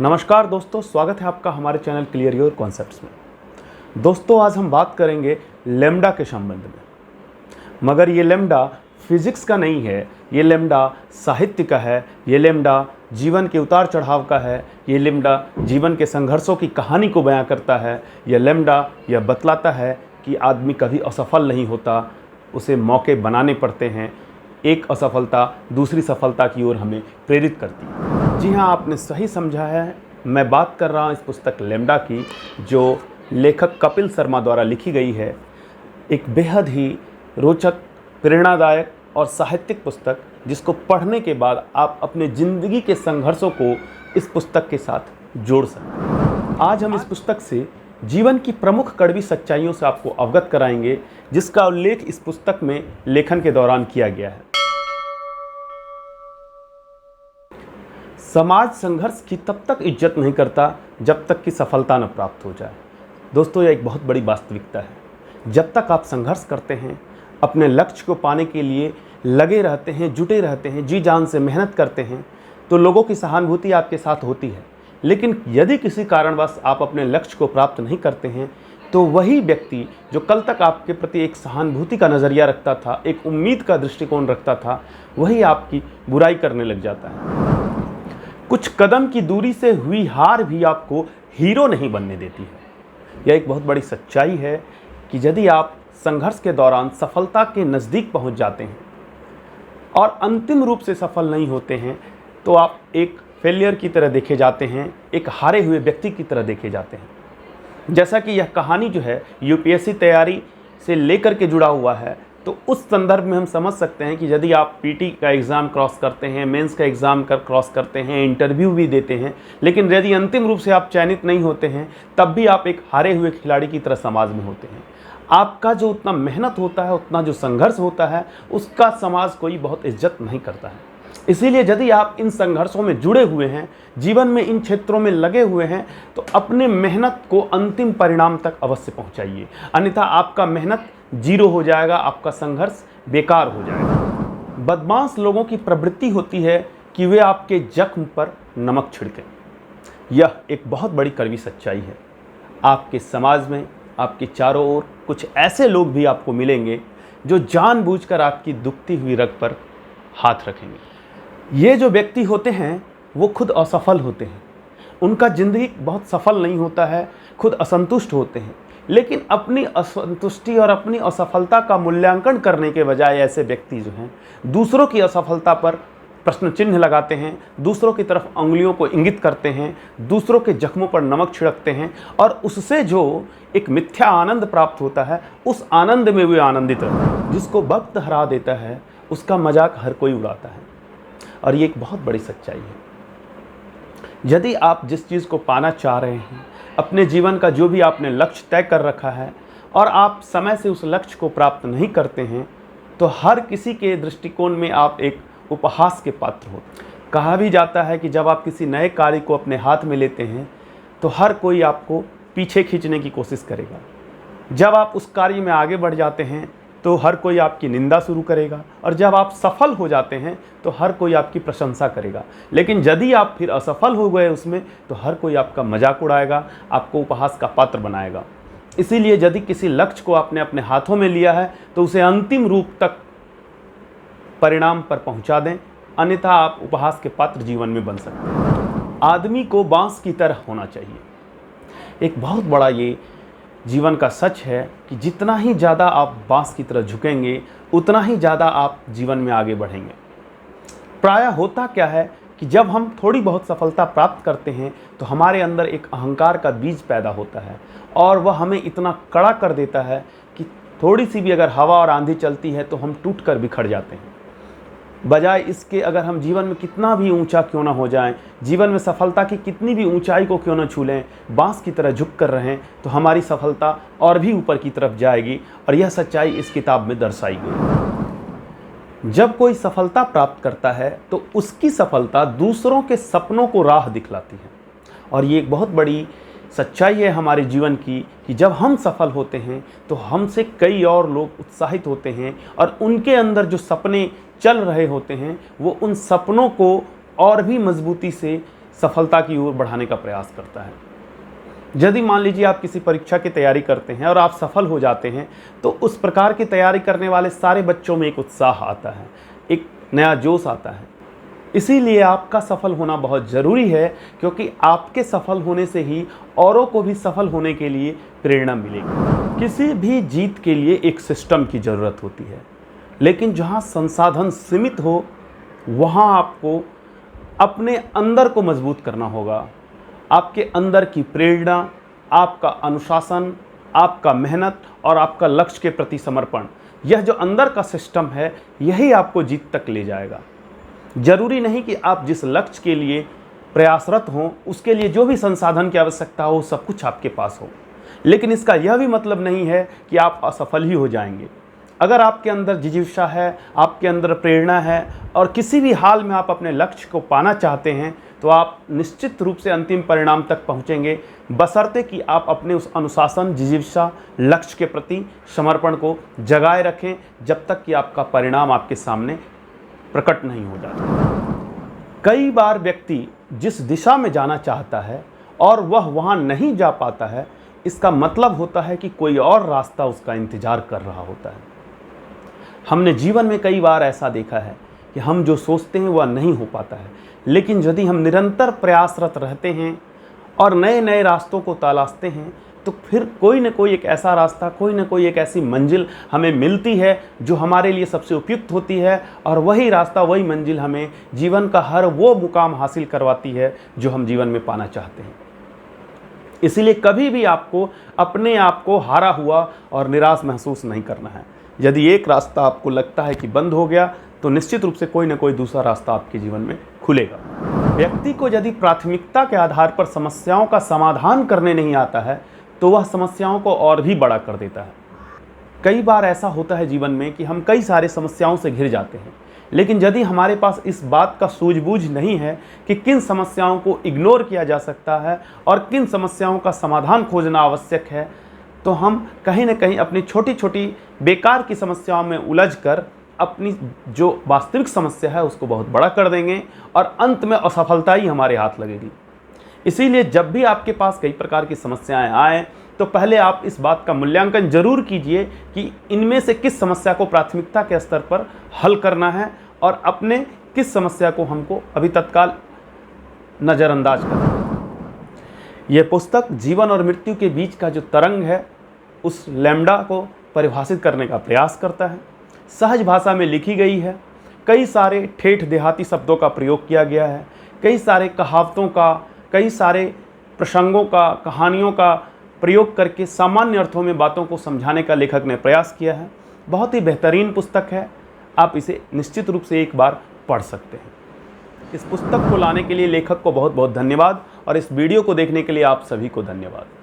नमस्कार दोस्तों, स्वागत है आपका हमारे चैनल क्लियर योर कॉन्सेप्ट्स में। दोस्तों, आज हम बात करेंगे लैम्डा के संबंध में। मगर ये लैम्डा फिजिक्स का नहीं है, ये लैम्डा साहित्य का है, ये लैम्डा जीवन के उतार चढ़ाव का है, ये लैम्डा जीवन के संघर्षों की कहानी को बयां करता है। यह लैम्डा यह बतलाता है कि आदमी कभी असफल नहीं होता, उसे मौके बनाने पड़ते हैं। एक असफलता दूसरी सफलता की ओर हमें प्रेरित करती है। जी हाँ, आपने सही समझा है। मैं बात कर रहा हूँ इस पुस्तक लैम्डा की, जो लेखक कपिल शर्मा द्वारा लिखी गई है। एक बेहद ही रोचक, प्रेरणादायक और साहित्यिक पुस्तक, जिसको पढ़ने के बाद आप अपने ज़िंदगी के संघर्षों को इस पुस्तक के साथ जोड़ सकते। आज हम इस पुस्तक से जीवन की प्रमुख कड़वी सच्चाइयों से आपको अवगत कराएंगे, जिसका उल्लेख इस पुस्तक में लेखन के दौरान किया गया है। समाज संघर्ष की तब तक इज्जत नहीं करता जब तक कि सफलता न प्राप्त हो जाए। दोस्तों, यह एक बहुत बड़ी वास्तविकता है। जब तक आप संघर्ष करते हैं, अपने लक्ष्य को पाने के लिए लगे रहते हैं, जुटे रहते हैं, जी जान से मेहनत करते हैं, तो लोगों की सहानुभूति आपके साथ होती है। लेकिन यदि किसी कारणवश आप अपने लक्ष्य को प्राप्त नहीं करते हैं, तो वही व्यक्ति जो कल तक आपके प्रति एक सहानुभूति का नज़रिया रखता था, एक उम्मीद का दृष्टिकोण रखता था, वही आपकी बुराई करने लग जाता है। कुछ कदम की दूरी से हुई हार भी आपको हीरो नहीं बनने देती है। यह एक बहुत बड़ी सच्चाई है कि यदि आप संघर्ष के दौरान सफलता के नज़दीक पहुंच जाते हैं और अंतिम रूप से सफल नहीं होते हैं, तो आप एक फेलियर की तरह देखे जाते हैं, एक हारे हुए व्यक्ति की तरह देखे जाते हैं। जैसा कि यह कहानी जो है यूपीएससी तैयारी से लेकर के जुड़ा हुआ है, तो उस संदर्भ में हम समझ सकते हैं कि यदि आप पीटी का एग्ज़ाम क्रॉस करते हैं, मेंस का एग्ज़ाम क्रॉस करते हैं, इंटरव्यू भी देते हैं, लेकिन यदि अंतिम रूप से आप चयनित नहीं होते हैं, तब भी आप एक हारे हुए खिलाड़ी की तरह समाज में होते हैं। आपका जो उतना मेहनत होता है, उतना जो संघर्ष होता है, उसका समाज कोई बहुत इज्जत नहीं करता है। इसीलिए यदि आप इन संघर्षों में जुड़े हुए हैं, जीवन में इन क्षेत्रों में लगे हुए हैं, तो अपने मेहनत को अंतिम परिणाम तक अवश्य पहुंचाइए, अन्यथा आपका मेहनत जीरो हो जाएगा, आपका संघर्ष बेकार हो जाएगा। बदमाश लोगों की प्रवृत्ति होती है कि वे आपके जख्म पर नमक छिड़कें। यह एक बहुत बड़ी कड़वी सच्चाई है। आपके समाज में, आपके चारों ओर कुछ ऐसे लोग भी आपको मिलेंगे जो जानबूझकर आपकी दुखती हुई रग पर हाथ रखेंगे। ये जो व्यक्ति होते हैं, वो खुद असफल होते हैं, उनका ज़िंदगी बहुत सफल नहीं होता है, खुद असंतुष्ट होते हैं, लेकिन अपनी असंतुष्टि और अपनी असफलता का मूल्यांकन करने के बजाय ऐसे व्यक्ति जो हैं, दूसरों की असफलता पर प्रश्न चिन्ह लगाते हैं, दूसरों की तरफ उंगलियों को इंगित करते हैं, दूसरों के जख्मों पर नमक छिड़कते हैं, और उससे जो एक मिथ्या आनंद प्राप्त होता है, उस आनंद में वे आनंदित रहते हैं। जिसको वक्त हरा देता है, उसका मजाक हर कोई उड़ाता है, और ये एक बहुत बड़ी सच्चाई है। यदि आप जिस चीज़ को पाना चाह रहे हैं, अपने जीवन का जो भी आपने लक्ष्य तय कर रखा है, और आप समय से उस लक्ष्य को प्राप्त नहीं करते हैं, तो हर किसी के दृष्टिकोण में आप एक उपहास के पात्र हो। कहा भी जाता है कि जब आप किसी नए कार्य को अपने हाथ में लेते हैं, तो हर कोई आपको पीछे खींचने की कोशिश करेगा। जब आप उस कार्य में आगे बढ़ जाते हैं, तो हर कोई आपकी निंदा शुरू करेगा, और जब आप सफल हो जाते हैं, तो हर कोई आपकी प्रशंसा करेगा। लेकिन यदि आप फिर असफल हो गए उसमें, तो हर कोई आपका मजाक उड़ाएगा, आपको उपहास का पात्र बनाएगा। इसीलिए यदि किसी लक्ष्य को आपने अपने हाथों में लिया है, तो उसे अंतिम रूप तक परिणाम पर पहुंचा दें, अन्यथा आप उपहास के पात्र जीवन में बन सकते हैं। आदमी को बांस की तरह होना चाहिए। एक बहुत बड़ा ये जीवन का सच है कि जितना ही ज़्यादा आप बांस की तरह झुकेंगे, उतना ही ज़्यादा आप जीवन में आगे बढ़ेंगे। प्रायः होता क्या है कि जब हम थोड़ी बहुत सफलता प्राप्त करते हैं, तो हमारे अंदर एक अहंकार का बीज पैदा होता है, और वह हमें इतना कड़ा कर देता है कि थोड़ी सी भी अगर हवा और आंधी चलती है, तो हम टूट कर बिखर जाते हैं। बजाय इसके, अगर हम जीवन में कितना भी ऊंचा क्यों ना हो जाएं, जीवन में सफलता की कितनी भी ऊंचाई को क्यों ना छू लें, बांस की तरह झुक कर रहें, तो हमारी सफलता और भी ऊपर की तरफ जाएगी। और यह सच्चाई इस किताब में दर्शाई गई। जब कोई सफलता प्राप्त करता है, तो उसकी सफलता दूसरों के सपनों को राह दिखलाती है। और ये एक बहुत बड़ी सच्चाई है हमारे जीवन की कि जब हम सफल होते हैं, तो हमसे कई और लोग उत्साहित होते हैं, और उनके अंदर जो सपने चल रहे होते हैं, वो उन सपनों को और भी मजबूती से सफलता की ओर बढ़ाने का प्रयास करता है। यदि मान लीजिए आप किसी परीक्षा की तैयारी करते हैं और आप सफल हो जाते हैं, तो उस प्रकार की तैयारी करने वाले सारे बच्चों में एक उत्साह आता है, एक नया जोश आता है। इसीलिए आपका सफल होना बहुत ज़रूरी है, क्योंकि आपके सफल होने से ही औरों को भी सफल होने के लिए प्रेरणा मिलेगी। किसी भी जीत के लिए एक सिस्टम की ज़रूरत होती है, लेकिन जहाँ संसाधन सीमित हो वहाँ आपको अपने अंदर को मजबूत करना होगा। आपके अंदर की प्रेरणा, आपका अनुशासन, आपका मेहनत और आपका लक्ष्य के प्रति समर्पण, यह जो अंदर का सिस्टम है, यही आपको जीत तक ले जाएगा। जरूरी नहीं कि आप जिस लक्ष्य के लिए प्रयासरत हों उसके लिए जो भी संसाधन की आवश्यकता हो सब कुछ आपके पास हो, लेकिन इसका यह भी मतलब नहीं है कि आप असफल ही हो जाएंगे। अगर आपके अंदर जिज्ञासा है, आपके अंदर प्रेरणा है और किसी भी हाल में आप अपने लक्ष्य को पाना चाहते हैं, तो आप निश्चित रूप से अंतिम परिणाम तक पहुंचेंगे, बशर्ते कि आप अपने उस अनुशासन, जिज्ञासा, लक्ष्य के प्रति समर्पण को जगाए रखें जब तक कि आपका परिणाम आपके सामने प्रकट नहीं हो जाता। कई बार व्यक्ति जिस दिशा में जाना चाहता है और वह वहाँ नहीं जा पाता है, इसका मतलब होता है कि कोई और रास्ता उसका इंतजार कर रहा होता है। हमने जीवन में कई बार ऐसा देखा है कि हम जो सोचते हैं वह नहीं हो पाता है, लेकिन यदि हम निरंतर प्रयासरत रहते हैं और नए नए रास्तों को तलाशते हैं, तो फिर कोई न कोई एक ऐसा रास्ता, कोई न कोई एक ऐसी मंजिल हमें मिलती है जो हमारे लिए सबसे उपयुक्त होती है, और वही रास्ता, वही मंजिल हमें जीवन का हर वो मुकाम हासिल करवाती है जो हम जीवन में पाना चाहते हैं। इसीलिए कभी भी आपको अपने आप को हारा हुआ और निराश महसूस नहीं करना है। यदि एक रास्ता आपको लगता है कि बंद हो गया, तो निश्चित रूप से कोई ना कोई दूसरा रास्ता आपके जीवन में खुलेगा। व्यक्ति को यदि प्राथमिकता के आधार पर समस्याओं का समाधान करने नहीं आता है, तो वह समस्याओं को और भी बड़ा कर देता है। कई बार ऐसा होता है जीवन में कि हम कई सारे समस्याओं से घिर जाते हैं, लेकिन यदि हमारे पास इस बात का सूझबूझ नहीं है कि किन समस्याओं को इग्नोर किया जा सकता है और किन समस्याओं का समाधान खोजना आवश्यक है, तो हम कहीं ना कहीं अपनी छोटी छोटी बेकार की समस्याओं में उलझकर अपनी जो वास्तविक समस्या है उसको बहुत बड़ा कर देंगे और अंत में असफलता ही हमारे हाथ लगेगी। इसीलिए जब भी आपके पास कई प्रकार की समस्याएं आएँ, तो पहले आप इस बात का मूल्यांकन जरूर कीजिए कि इनमें से किस समस्या को प्राथमिकता के स्तर पर हल करना है और अपने किस समस्या को हमको अभी तत्काल नज़रअंदाज करना है। यह पुस्तक जीवन और मृत्यु के बीच का जो तरंग है, उस लैम्डा को परिभाषित करने का प्रयास करता है। सहज भाषा में लिखी गई है, कई सारे ठेठ देहाती शब्दों का प्रयोग किया गया है, कई सारे कहावतों का, कई सारे प्रसंगों का, कहानियों का प्रयोग करके सामान्य अर्थों में बातों को समझाने का लेखक ने प्रयास किया है। बहुत ही बेहतरीन पुस्तक है, आप इसे निश्चित रूप से एक बार पढ़ सकते हैं। इस पुस्तक को लाने के लिए लेखक को बहुत बहुत धन्यवाद और इस वीडियो को देखने के लिए आप सभी को धन्यवाद।